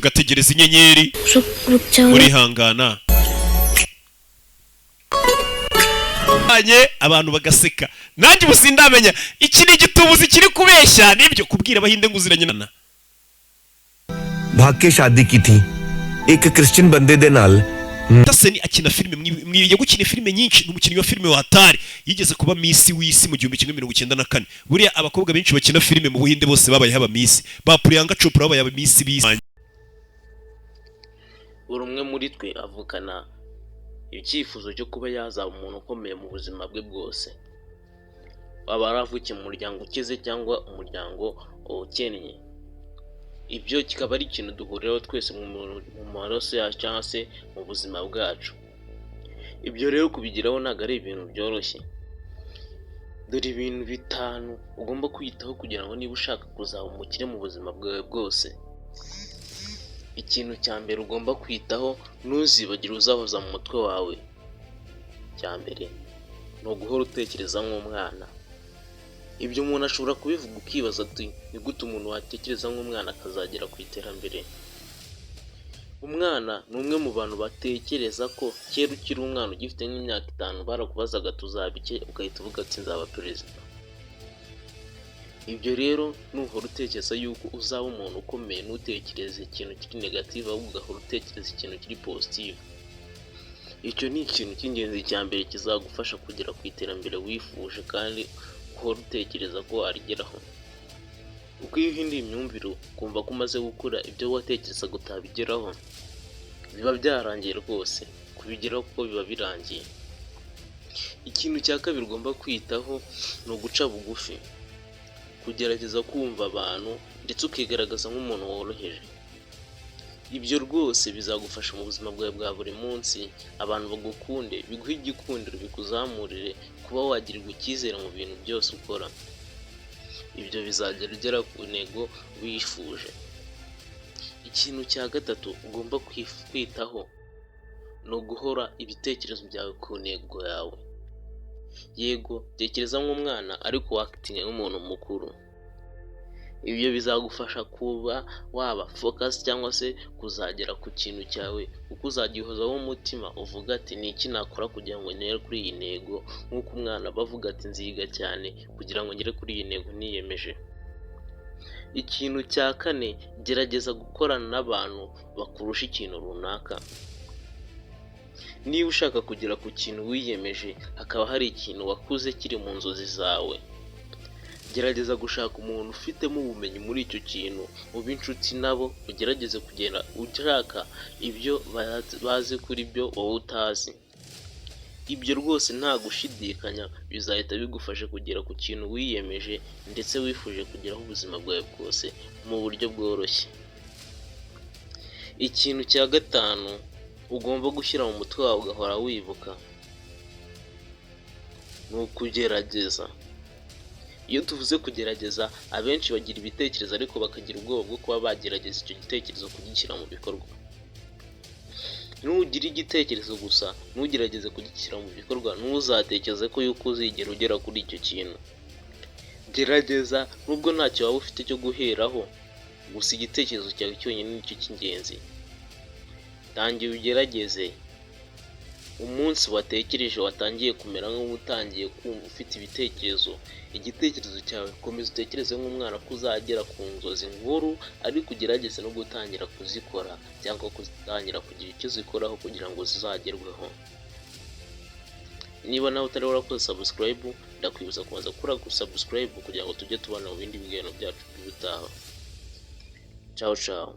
ugategereza inyenyeri muri hangana abantu bagaseka nanjye ubusindamenya iki ni igitubuzi kiri kubeshya nibyo kubwira abahinde ngo uziranye na भाग के शादी की थी एक क्रिश्चियन बंदे दे नाल Taseni akina filime mwiye gukina filime nyinshi n'umukinnyi wa filime wa Atari yigeze kuba Miss w'isi mu 1994 buriya abakobwa benshi bakina filime mu Buhinde bose babaye haba Miss ba Priyanka Chopra babaye aba Miss bisi buri umwe muri twe avukana icyifuzo cyo kuba yazaba umuntu ukomeye mu buzima bwe bwose waba aravukiye mu muryango ukize cyangwa umuryango ukennye ibyo kikaba ari ikintu duhuriraho twese mu maraso yacu cyangwa se mu buzima bwacu ibyo rero kubigiraho ntabwo ari ibintu byoroshye dore ibintu bitanu ugomba kwitaho kugira ngo niba ushaka kuzaba umukire mu buzima bwawe bwose ikintu cya mbere ugomba kwitaho ntuzibagire uzahoza mu mutwe wawe cya mbere ni uguhora utekereza nk'umwana ibyo umuntu ashobora kubivuga ukibaza ati ni gute umuntu watekereza nk'umwana akazagera ku iterambere umwana ni umwe mu bantu batekereza ko kera ukiri umwana ugifite nk'imyaka 5 barakubazaga tuzabike ugahita uvuga ati nzaba perezida ibyo rero nuhora utekereza yuko uzaba umuntu ukomeye ntutekereze ikintu kiri negative ahubwo ugahora utekereza ikintu kiri positive icyo ni ikintu cy'ingenzi cya mbere kizagufasha kugera ku iterambere wifuje kandi uhora utekereza ko warigeraho uko iyo uhinduye imyumvire ukumva ko umaze gukura ibyo watekereza utabigeraho biba byarangiye rwose kubigeraho kuko biba birangiye ikintu cya kabiri ugomba kwitaho ni uguca bugufi kugerageza kumva abantu ndetse ukigaragaza nk'umuntu woroheje ibyo rwose bizagufasha mu buzima bwawe bwa buri munsi abantu bagukunde biguhe igikundiro bikuzamurire kuba wagirirwa icyizere mu bintu byose ukora ibyo bizagera ugera ku ntego wifuje ikintu cya gatatu ugomba kwitaho ni uguhora ibitekerezo byawe ku ntego yawe yego tekereza nk'umwana ariko wakitinga nk'umuntu mukuru ibyo bizagufasha kuba waba focus cyangwa se kuzagera ku kintu cyawe uko uzagihozaho umutima uvuga ati ni iki nakora kugira ngo ngere kuri iyi ntego nk'uko umwana bavuga ati nziga cyane kugira ngo ngere kuri iyi ntego niyemeje ikintu cya kane gerageza gukorana n'abantu bakurusha ikintu runaka niba ushaka kugera ku kintu wiyemeje hakaba hari ikintu wakuze kiri mu nzozi zawe gerageza gushaka umuntu ufitemo ubumenyi muri icyo kintu ube inshuti nabo ugerageze kugenda ushaka ibyo bazi kuri byo wowe utazi ibyo rwose nta gushidikanya bizahita bigufasha kugera ku kintu wiyemeje ndetse wifuje kugeraho ubuzima bwawe bwose mu buryo bworoshye ikintu cya gatanu ugomba gushyira mu mutwe wawe ugahora wibuka ni ukugerageza iyo tuvuze kugerageza abenshi bagira ibitekerezo ariko bakagira ubwoba bwo kuba bagerageza icyo gitekerezo kugishyira mu bikorwa nugira igitekerezo gusa ntugerageze kugishyira mu bikorwa ntuzatekereze ko yuko uzigera ugera kuri icyo kintu gerageza nubwo ntacyo waba ufite cyo guheraho gusa igitekerezo cyawe cyonyine nicyo cy'ingenzi tangira ugerageze umunsi watekereje watangiye kumera nk'utangiye kumva ufite ibitekerezo igitekerezo cyawe komeza utekereze nk'umwana ko uzagera ku nzozi nkuru ariko ugerageze no gutangira kuzikora cyangwa gutangira kugira icyo zikoraho kugira ngo zizagerweho niba nawe utari warakoze subscribe ndakwibutsa kubanza gukora subscribe kugira ngo tujye tubana mu bindi biganiro byacu by'ubutaha ciao ciao